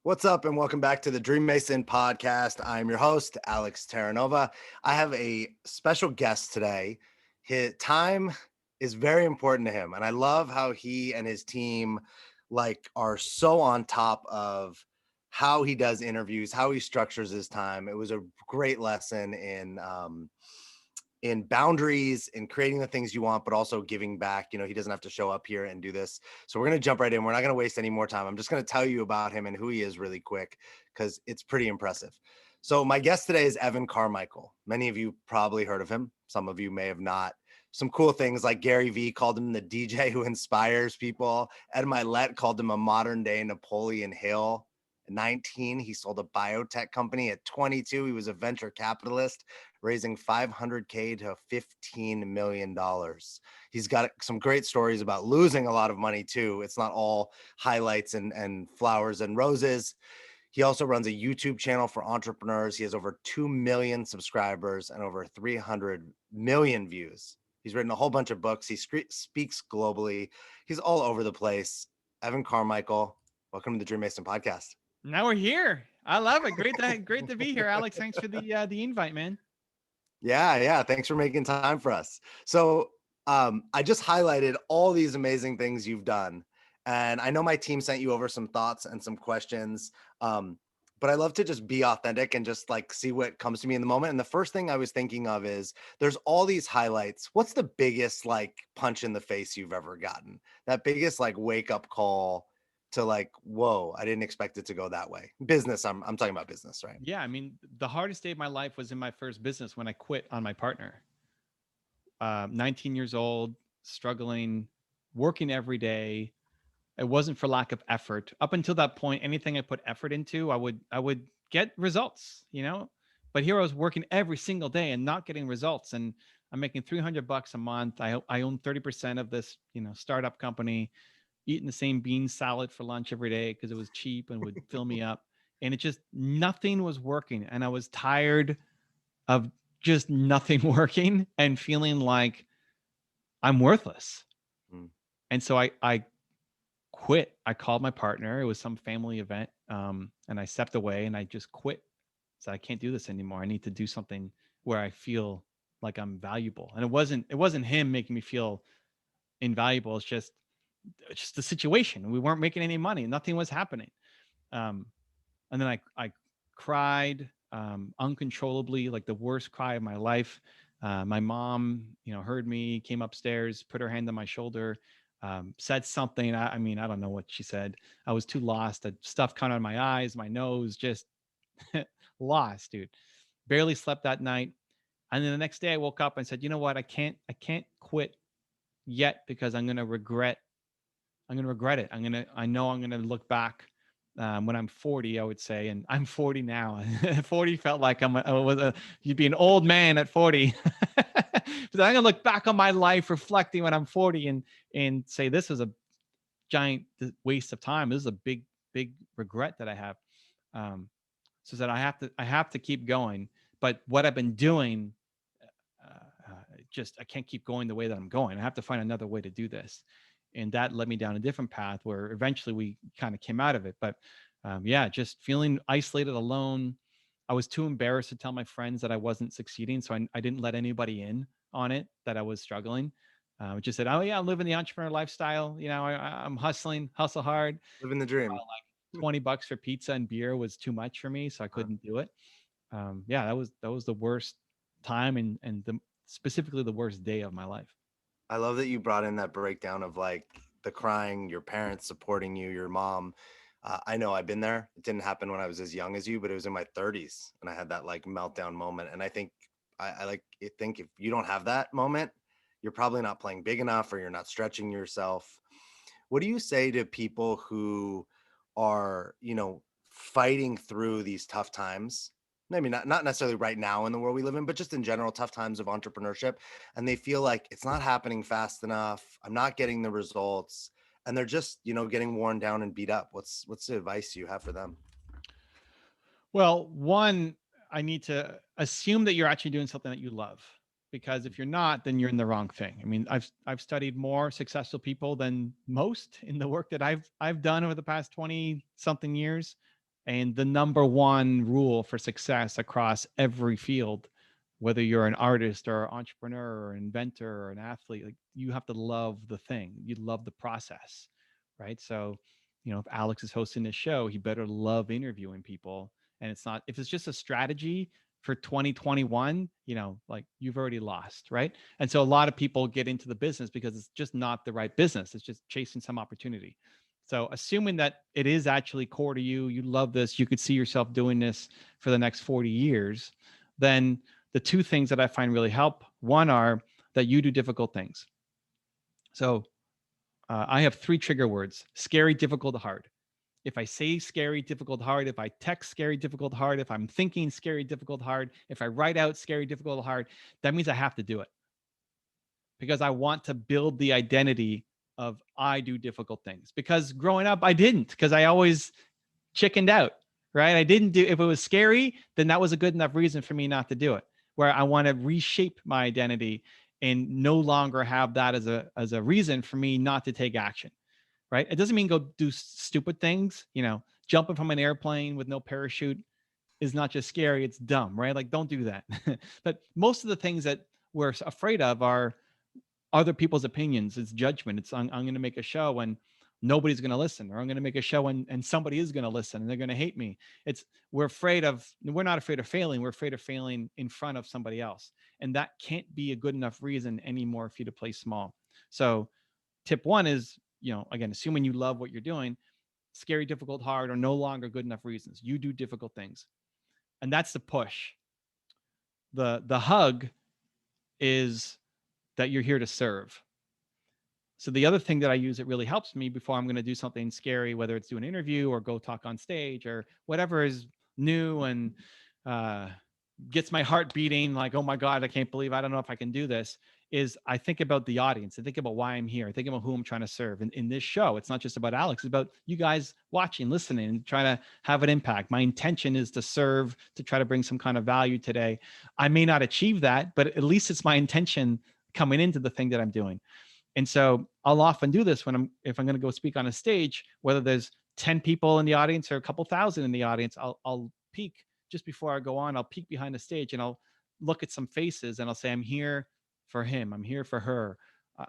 What's up, and welcome back to the Dream Mason podcast. I'm your host, Alex Terranova. I have a special guest today. His time is very important to him, and I love how he and his team are so on top of how he does interviews, how he structures his time. It was a great lesson in boundaries, in creating the things you want, but also giving back. He doesn't have to show up here and do this. So we're going to jump right in. We're not going to waste any more time. I'm just going to tell you about him and who he is really quick because it's pretty impressive. So my guest today is Evan Carmichael. Many of you probably heard of him. Some of you may have not. Some cool things like Gary Vee called him the DJ who inspires people. Ed Milet called him a modern day Napoleon Hill. At 19, he sold a biotech company. At 22, he was a venture capitalist, raising $500K to $15 million. He's got some great stories about losing a lot of money too. It's not all highlights and flowers and roses. He also runs a YouTube channel for entrepreneurs. He has over 2 million subscribers and over 300 million views. He's written a whole bunch of books. He speaks globally. He's all over the place. Evan Carmichael, welcome to the Dream Mason podcast. Now we're here. I love it. Great to be here, Alex. Thanks for the invite, man. Yeah. Thanks for making time for us. So I just highlighted all these amazing things you've done. And I know my team sent you over some thoughts and some questions. But I love to just be authentic and just see what comes to me in the moment. And the first thing I was thinking of is there's all these highlights. What's the biggest punch in the face you've ever gotten? That biggest wake up call to whoa, I didn't expect it to go that way. Business, I'm talking about business, right? Yeah, I mean, the hardest day of my life was in my first business when I quit on my partner. 19 years old, struggling, working every day. It wasn't for lack of effort. Up until that point, anything I put effort into, I would get results, But here I was working every single day and not getting results. And I'm making $300 a month. I own 30% of this, startup company, eating the same bean salad for lunch every day because it was cheap and would fill me up. And it just nothing was working. And I was tired of just nothing working and feeling like I'm worthless. Mm. And so I quit. I called my partner. It was some family event. And I stepped away and I just quit. So I can't do this anymore. I need to do something where I feel like I'm valuable. And it wasn't him making me feel invaluable. It's just the situation. We weren't making any money. Nothing was happening. Um, and then I cried uncontrollably, like the worst cry of my life. My mom, heard me, came upstairs, put her hand on my shoulder, said something. I mean, I don't know what she said. I was too lost. I stuff coming out of my eyes, my nose, just lost, dude. Barely slept that night. And then the next day I woke up and said, you know what? I can't quit yet because I'm gonna regret it. I know I'm gonna look back when I'm 40, I would say, and I'm 40 now. 40 felt like you'd be an old man at 40. But I'm gonna look back on my life, reflecting when I'm 40, and say this is a giant waste of time. This is a big regret that I have. Um, so that I have to keep going. But what I've been doing, just I can't keep going the way that I'm going. I have to find another way to do this, and that led me down a different path where eventually we kind of came out of it. But yeah, just feeling isolated, alone. I was too embarrassed to tell my friends that I wasn't succeeding, so I didn't let anybody in on it that I was struggling. Just said, "Oh yeah, I'm living the entrepreneur lifestyle. I'm hustling, hustle hard." Living the dream. Like $20 for pizza and beer was too much for me, so I Huh. couldn't do it. Yeah, that was the worst time and specifically the worst day of my life. I love that you brought in that breakdown of the crying, your parents supporting you, your mom. I know I've been there. It didn't happen when I was as young as you, but it was in my 30s, and I had that meltdown moment. And I think think if you don't have that moment, you're probably not playing big enough or you're not stretching yourself. What do you say to people who are, fighting through these tough times? Maybe not necessarily right now in the world we live in, but just in general, tough times of entrepreneurship. And they feel like it's not happening fast enough. I'm not getting the results. And they're just, getting worn down and beat up. What's the advice you have for them? Well, one, I need to assume that you're actually doing something that you love, because if you're not, then you're in the wrong thing. I mean, I've studied more successful people than most in the work that I've done over the past 20 something years. And the number one rule for success across every field, whether you're an artist or entrepreneur or inventor or an athlete, like you have to love the thing. You love the process, right? So, if Alex is hosting this show, he better love interviewing people. And it's not, if it's just a strategy for 2021, like you've already lost, right? And so a lot of people get into the business because it's just not the right business. It's just chasing some opportunity. So assuming that it is actually core to you, you love this, you could see yourself doing this for the next 40 years, then the two things that I find really help, one are that you do difficult things. So I have three trigger words: scary, difficult, hard. If I say scary, difficult, hard, if I text scary, difficult, hard, if I'm thinking scary, difficult, hard, if I write out scary, difficult, hard, that means I have to do it because I want to build the identity of I do difficult things. Because growing up, I didn't, because I always chickened out, right? I didn't do, if it was scary, then that was a good enough reason for me not to do it. Where I want to reshape my identity and no longer have that as a reason for me not to take action, right? It doesn't mean go do stupid things, jumping from an airplane with no parachute is not just scary, it's dumb, right? Like don't do that. But most of the things that we're afraid of are other people's opinions. It's judgment. It's I'm going to make a show and nobody's going to listen, or I'm going to make a show and somebody is going to listen and they're going to hate me. We're not afraid of failing. We're afraid of failing in front of somebody else. And that can't be a good enough reason anymore for you to play small. So tip one is, again, assuming you love what you're doing, scary, difficult, hard are no longer good enough reasons. You do difficult things. And that's the push. The hug is that you're here to serve. So the other thing that I use that really helps me before I'm going to do something scary, whether it's do an interview or go talk on stage or whatever is new and uh, gets my heart beating, like, oh my God, I don't know if I can do this, is I think about the audience. I think about why I'm here. I think about who I'm trying to serve. And in this show, it's not just about Alex, it's about you guys watching, listening, and trying to have an impact. My intention is to serve, to try to bring some kind of value today. I may not achieve that, but at least it's my intention coming into the thing that I'm doing. And so I'll often do this if I'm going to go speak on a stage, whether there's 10 people in the audience or a couple thousand in the audience, I'll peek just before I go on. I'll peek behind the stage and I'll look at some faces and I'll say, I'm here for him. I'm here for her.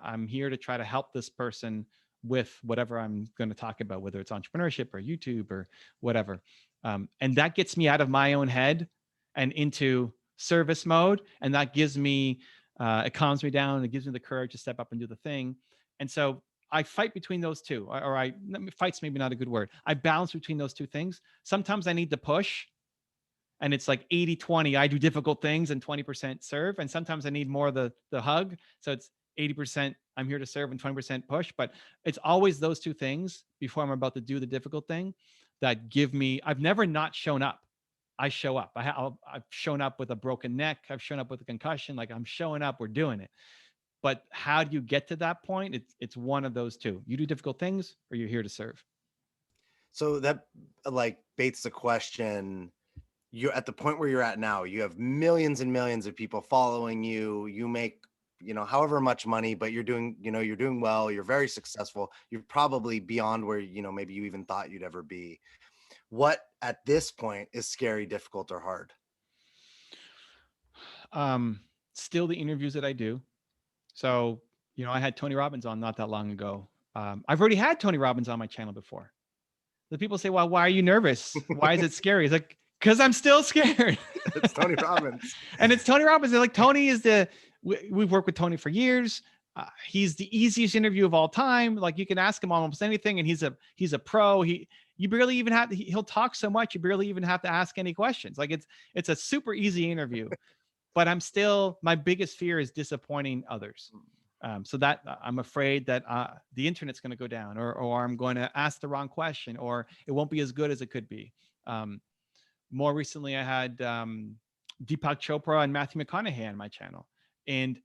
I'm here to try to help this person with whatever I'm going to talk about, whether it's entrepreneurship or YouTube or whatever. And that gets me out of my own head and into service mode. And that gives me it calms me down. It gives me the courage to step up and do the thing. And so I fight between those two, fight's maybe not a good word. I balance between those two things. Sometimes I need to push and it's like 80-20. I do difficult things and 20% serve. And sometimes I need more of the hug. So it's 80% I'm here to serve and 20% push. But it's always those two things before I'm about to do the difficult thing that give me, I've never not shown up. I show up. I've shown up with a broken neck. I've shown up with a concussion. Like I'm showing up, we're doing it. But how do you get to that point? It's one of those two. You do difficult things or you're here to serve. So that like baits the question. You're at the point where you're at now. You have millions and millions of people following you. You make, however much money, but you're doing well. You're very successful. You're probably beyond where, maybe you even thought you'd ever be. What at this point is scary, difficult, or hard? Still the interviews that I do. So, I had Tony Robbins on not that long ago. I've already had Tony Robbins on my channel before. The people say, well, why are you nervous? Why is it scary? It's like, because I'm still scared. It's Tony Robbins. And it's Tony Robbins. They're like, Tony is we've worked with Tony for years. He's the easiest interview of all time. Like you can ask him almost anything and he's a pro. You barely even have to, he'll talk so much. You barely even have to ask any questions. Like it's a super easy interview, but my biggest fear is disappointing others. So that I'm afraid that the internet's going to go down or I'm going to ask the wrong question or it won't be as good as it could be. More recently, I had Deepak Chopra and Matthew McConaughey on my channel, and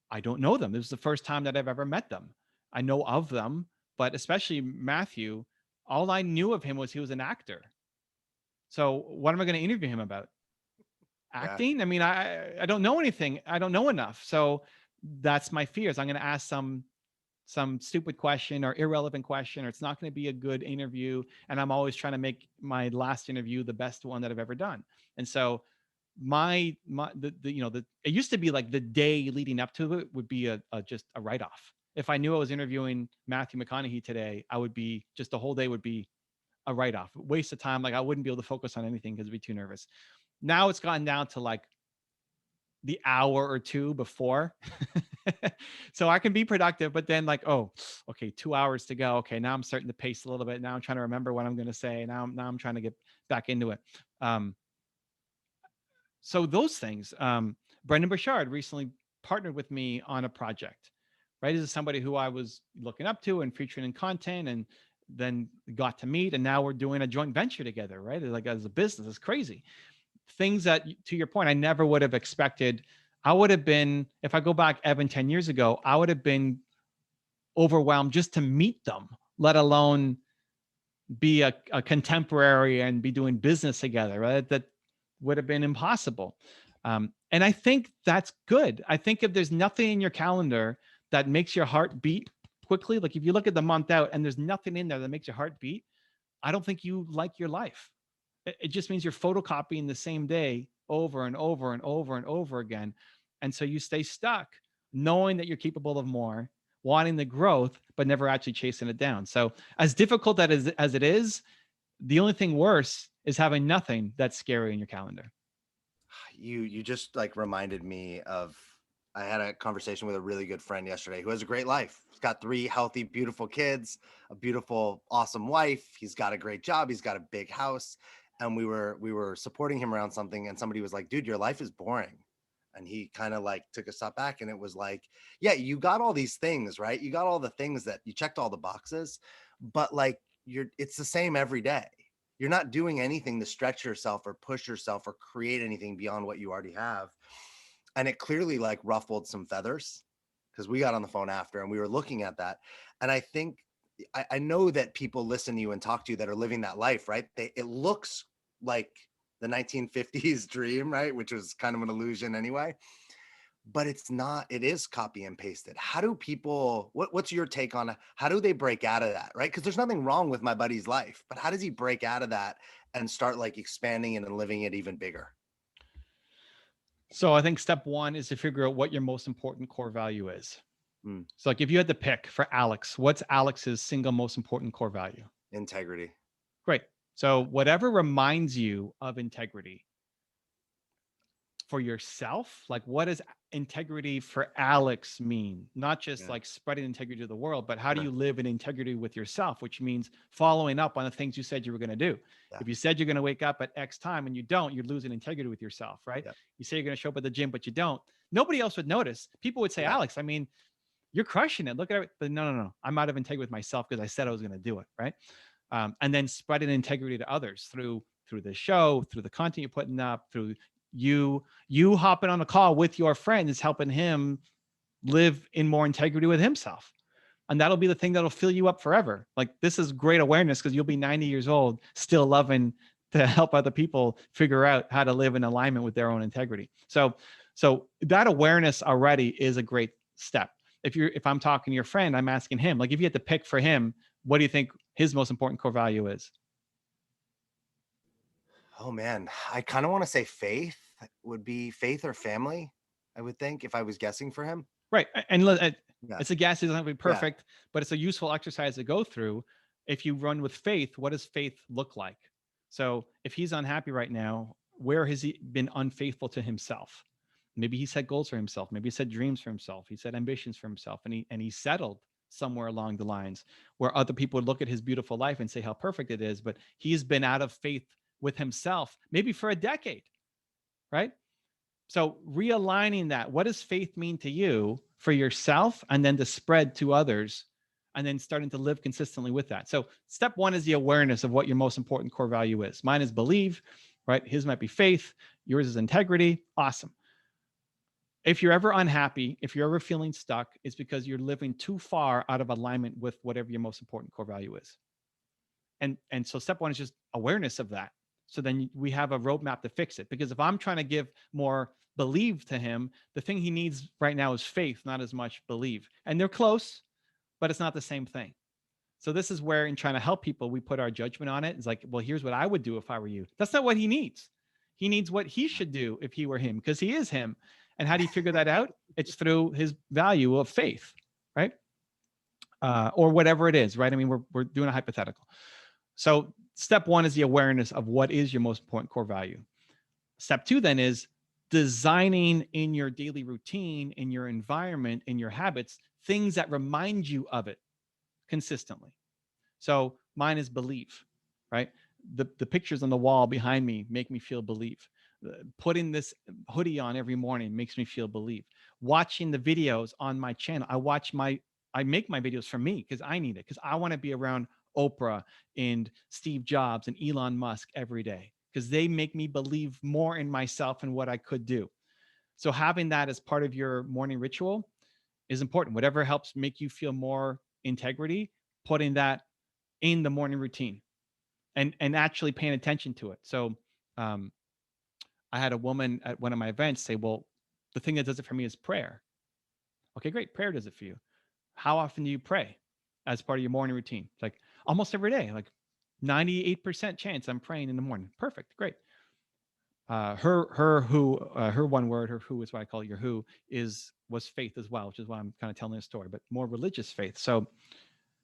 I don't know them. This is the first time that I've ever met them. I know of them, but especially Matthew, all I knew of him was he was an actor. So what am I going to interview him about? Acting? Yeah. I mean, I don't know anything. I don't know enough. So that's my fears. I'm going to ask some some stupid question or irrelevant question, or it's not going to be a good interview. And I'm always trying to make my last interview the best one that I've ever done. And so it used to be like the day leading up to it would be just a write-off. If I knew I was interviewing Matthew McConaughey today, I would be just the whole day would be a write-off, waste of time. Like I wouldn't be able to focus on anything because I'd be too nervous. Now it's gotten down to like the hour or two before. So I can be productive, but then like, oh, okay, 2 hours to go. Okay, now I'm starting to pace a little bit. Now I'm trying to remember what I'm going to say. Now I'm trying to get back into it. So those things. Brendan Burchard recently partnered with me on a project. Right, this is somebody who I was looking up to and featuring in content, and then got to meet, and now we're doing a joint venture together. Right, like as a business, it's crazy. Things that, to your point, I never would have expected. I would have been, if I go back, Evan, 10 years ago, I would have been overwhelmed just to meet them, let alone be a contemporary and be doing business together. Right, that would have been impossible. And I think that's good. I think if there's nothing in your calendar that makes your heart beat quickly, like if you look at the month out and there's nothing in there that makes your heart beat, I don't think you like your life. It just means you're photocopying the same day over and over and over and over again. And so you stay stuck knowing that you're capable of more, wanting the growth, but never actually chasing it down. So as difficult as it is, the only thing worse is having nothing that's scary in your calendar. You just like reminded me of, I had a conversation with a really good friend yesterday who has a great life. He's got 3 healthy, beautiful kids, a beautiful, awesome wife. He's got a great job. He's got a big house. And we were supporting him around something, and somebody was like, dude, your life is boring. And he kind of like took a step back, and it was like, yeah, you got all these things, right? You got all the things that you checked all the boxes, but like it's the same every day. You're not doing anything to stretch yourself or push yourself or create anything beyond what you already have. And it clearly like ruffled some feathers, because we got on the phone after and we were looking at that. And I think I know that people listen to you and talk to you that are living that life, right? It looks like the 1950s dream, right? Which was kind of an illusion anyway. But it's not, it is copy and pasted. How do people, what's your take on how do they break out of that, right? Because there's nothing wrong with my buddy's life, but how does he break out of that and start like expanding it and living it even bigger? So I think step one is to figure out what your most important core value is. Mm, So like if you had to pick for Alex, what's Alex's single most important core value? integrity. Great. So whatever reminds you of integrity for yourself, like what does integrity for Alex mean? Not just Yeah, like spreading integrity to the world, but how do sure. you live in integrity with yourself, which means following up on the things you said you were going to do. Yeah, If you said you're going to wake up at X time and you don't, you're losing integrity with yourself, right? yeah, You say you're going to show up at the gym, but you don't. Nobody else would notice. People would say, yeah. Alex, I mean, you're crushing it. Look at it. But no. I'm out of integrity with myself because I said I was going to do it, right? And then spreading integrity to others through the show, through the content you're putting up, through you hopping on a call with your friend is helping him live in more integrity with himself. And that'll be the thing that'll fill you up forever. Like this is great awareness because you'll be 90 years old, still loving to help other people figure out how to live in alignment with their own integrity. So that awareness already is a great step. If I'm talking to your friend, I'm asking him, like if you had to pick for him, what do you think his most important core value is? Oh man, I kind of want to say faith would be, faith or family, I would think, if I was guessing for him. Right. And Yeah, it's a guess, it doesn't have to be yeah, perfect, but it's a useful exercise to go through. If you run with faith, what does faith look like? So if he's unhappy right now, where has he been unfaithful to himself? Maybe he set goals for himself. Maybe he set dreams for himself. He set ambitions for himself, and he settled somewhere along the lines where other people would look at his beautiful life and say how perfect it is, but he's been out of faith with himself, maybe for a decade, right? So realigning that, what does faith mean to you for yourself and then to spread to others and then starting to live consistently with that. So step one is the awareness of what your most important core value is. Mine is believe, right? His might be faith. Yours is integrity. Awesome. If you're ever unhappy, if you're ever feeling stuck, it's because you're living too far out of alignment with whatever your most important core value is. And so step one is just awareness of that. So then we have a roadmap to fix it. Because if I'm trying to give more believe to him, the thing he needs right now is faith, not as much believe. And they're close, but it's not the same thing. So this is where, in trying to help people, we put our judgment on it. It's like, well, here's what I would do if I were you. That's not what he needs. He needs what he should do if he were him, because he is him. And how do you figure that out? It's through his value of faith, right? Or whatever it is, right? I mean, we're doing a hypothetical. So step one is the awareness of what is your most important core value. Step two then is designing in your daily routine, in your environment, in your habits, things that remind you of it consistently. So mine is believe, right? The pictures on the wall behind me make me feel believe. Putting this hoodie on every morning makes me feel believe. Watching the videos on my channel, I make my videos for me because I need it, because I want to be around Oprah and Steve Jobs and Elon Musk every day, because they make me believe more in myself and what I could do. So having that as part of your morning ritual is important. Whatever helps make you feel more integrity, putting that in the morning routine and actually paying attention to it. So um, I had a woman at one of my events say, well, the thing that does it for me is prayer. Okay, great. Prayer does it for you. How often do you pray as part of your morning routine? It's like almost every day, like 98% chance I'm praying in the morning. Perfect. Great. Her one word, her who is what I call it, your who was faith as well, which is why I'm kind of telling this story, but more religious faith. So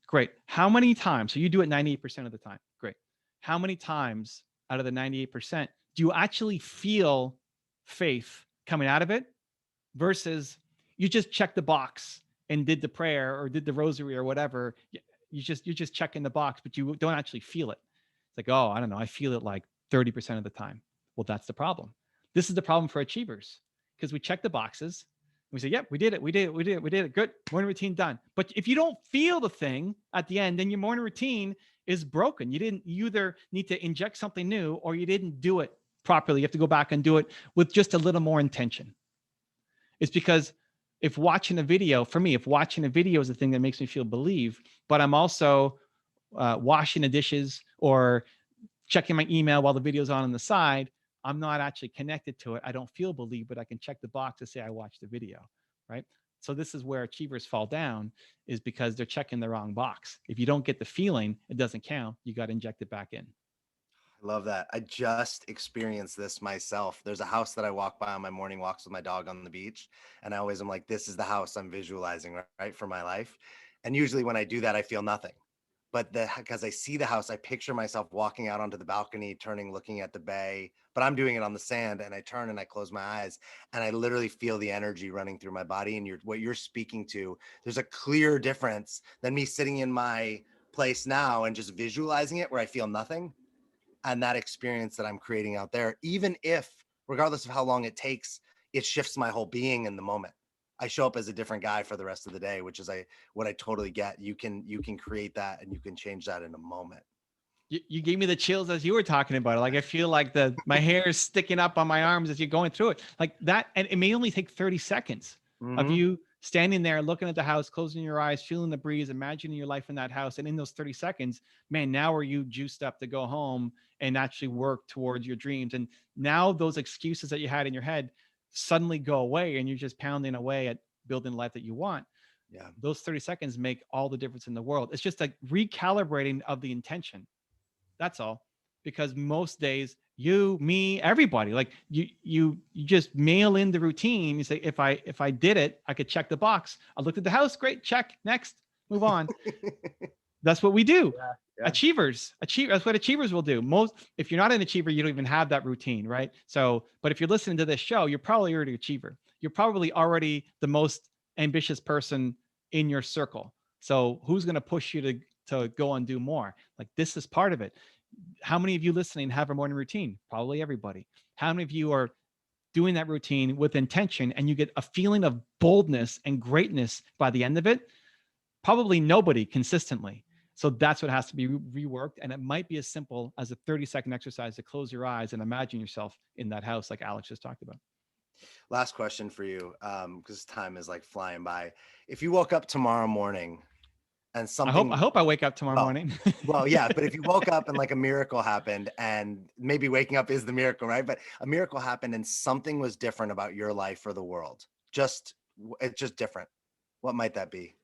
great. How many times? So you do it 98% of the time. Great. How many times out of the 98% do you actually feel faith coming out of it versus you just checked the box and did the prayer or did the rosary or whatever? You're just checking the box, but you don't actually feel it. It's like, oh, I don't know. I feel it like 30% of the time. Well, that's the problem. This is the problem for achievers, because we check the boxes. We say, yep, we did it. We did it. We did it. We did it. Good. Morning routine done. But if you don't feel the thing at the end, then your morning routine is broken. You either need to inject something new or you didn't do it properly. You have to go back and do it with just a little more intention. It's because if watching a video, for me, if watching a video is the thing that makes me feel believe, but I'm also washing the dishes or checking my email while the video's on the side, I'm not actually connected to it. I don't feel believe, but I can check the box to say I watched the video, right? So this is where achievers fall down, is because they're checking the wrong box. If you don't get the feeling, it doesn't count. You got to inject it back in. I love that. I just experienced this myself. There's a house that I walk by on my morning walks with my dog on the beach. And I always am like, this is the house I'm visualizing, right, for my life. And usually when I do that, I feel nothing. But because I see the house, I picture myself walking out onto the balcony, turning, looking at the bay, but I'm doing it on the sand, and I turn and I close my eyes and I literally feel the energy running through my body. And what you're speaking to, there's a clear difference than me sitting in my place now and just visualizing it where I feel nothing. And that experience that I'm creating out there, even if, regardless of how long it takes, it shifts my whole being in the moment. I show up as a different guy for the rest of the day, which is what I totally get. You can create that and you can change that in a moment. You gave me the chills as you were talking about it. Like, I feel like my hair is sticking up on my arms as you're going through it like that. And it may only take 30 seconds of you standing there, looking at the house, closing your eyes, feeling the breeze, imagining your life in that house. And in those 30 seconds, man, now are you juiced up to go home and actually work towards your dreams? And now those excuses that you had in your head suddenly go away, and you're just pounding away at building the life that you want. Yeah. Those 30 seconds make all the difference in the world. It's just a recalibrating of the intention. That's all. Because most days, you, me, everybody, like you just mail in the routine. You say, if I did it, I could check the box. I looked at the house, great, check, next, move on. That's what we do. Yeah, yeah. Achievers, that's what achievers will do. If you're not an achiever, you don't even have that routine, right? So, but if you're listening to this show, you're probably already an achiever. You're probably already the most ambitious person in your circle. So who's going to push you to go and do more? Like, this is part of it. How many of you listening have a morning routine? Probably everybody. How many of you are doing that routine with intention and you get a feeling of boldness and greatness by the end of it? Probably nobody consistently. So that's what has to be reworked. And it might be as simple as a 30-second exercise to close your eyes and imagine yourself in that house, like Alex just talked about. Last question for you, because time is like flying by. If you woke up tomorrow morning and something, I hope I wake up tomorrow morning. well, yeah, but if you woke up and like a miracle happened, and maybe waking up is the miracle, right? But a miracle happened and something was different about your life or the world. It's just different. What might that be?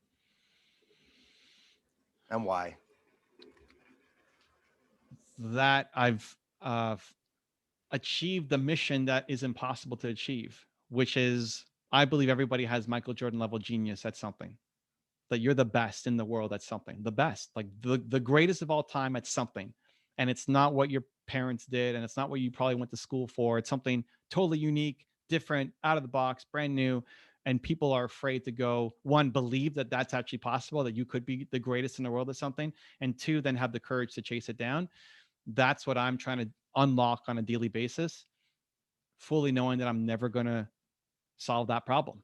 And why? That I've achieved the mission that is impossible to achieve, which is I believe everybody has Michael Jordan level genius at something. That you're the best in the world at something, the best, like the greatest of all time at something. And it's not what your parents did, and it's not what you probably went to school for. It's something totally unique, different, out of the box, brand new. And people are afraid to go, one, believe that that's actually possible, that you could be the greatest in the world at something, and two, then have the courage to chase it down. That's what I'm trying to unlock on a daily basis, fully knowing that I'm never going to solve that problem.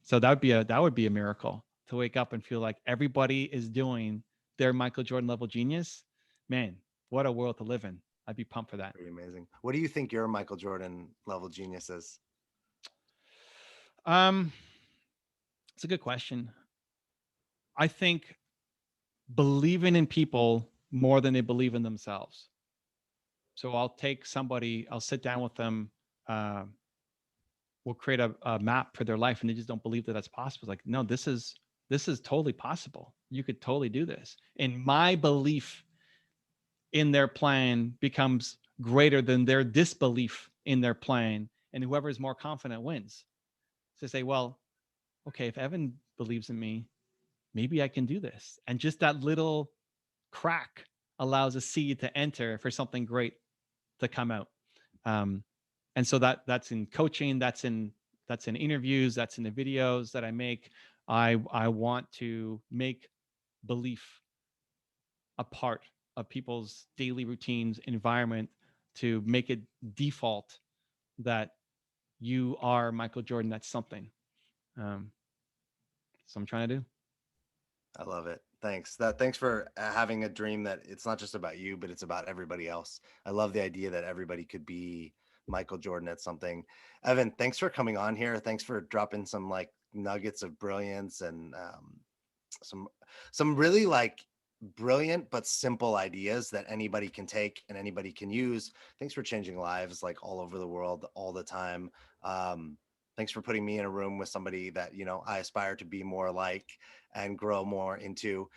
So that would be a miracle to wake up and feel like everybody is doing their Michael Jordan level genius. Man, what a world to live in. I'd be pumped for that. Pretty amazing. What do you think your Michael Jordan level genius is? Um, it's a good question. I think believing in people more than they believe in themselves. So I'll take somebody, I'll sit down with them, uh, we'll create a map for their life, and they just don't believe that that's possible. It's like, no, this is totally possible. You could totally do this. And my belief in their plan becomes greater than their disbelief in their plan, and whoever is more confident wins. So say, well, okay, if Evan believes in me, maybe I can do this. And just that little crack allows a seed to enter for something great to come out. Um, and so that's in coaching, that's in interviews, that's in the videos that I make. I want to make belief a part of people's daily routines, environment, to make it default that you are Michael Jordan. That's something. Um, so I'm trying to do. I love it. Thanks for having a dream that it's not just about you, but it's about everybody else. I love the idea that everybody could be Michael Jordan at something. Evan, thanks for coming on here. Thanks for dropping some like nuggets of brilliance and some really like brilliant but simple ideas that anybody can take and anybody can use. Thanks for changing lives like all over the world all the time. Thanks for putting me in a room with somebody that I aspire to be more like and grow more into.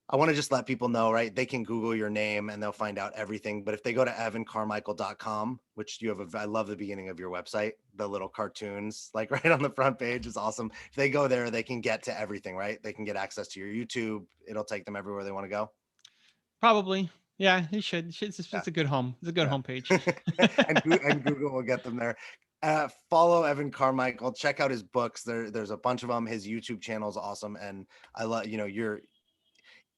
I want to just let people know, right? They can Google your name and they'll find out everything. But if they go to evancarmichael.com, which I love the beginning of your website, the little cartoons, like right on the front page is awesome. If they go there, they can get to everything, right? They can get access to your YouTube. It'll take them everywhere they want to go. Probably. Yeah, it should. Yeah. It's a good home. It's a good homepage. and Google will get them there. Follow Evan Carmichael. Check out his books. There's a bunch of them. His YouTube channel is awesome. And I love,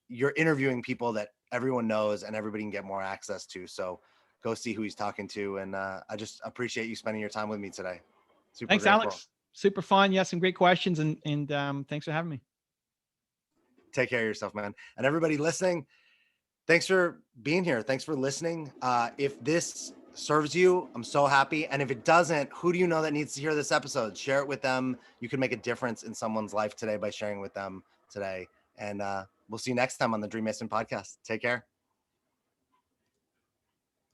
you're interviewing people that everyone knows and everybody can get more access to. So go see who he's talking to. And I just appreciate you spending your time with me today. Super Thanks, grateful. Alex. Super fun. Yeah, some great questions, and thanks for having me. Take care of yourself, man. And everybody listening, thanks for being here. Thanks for listening. If this serves you, I'm so happy. And if it doesn't, who do you know that needs to hear this episode? Share it with them. You can make a difference in someone's life today by sharing with them today. And we'll see you next time on the Dream Mason podcast. Take care.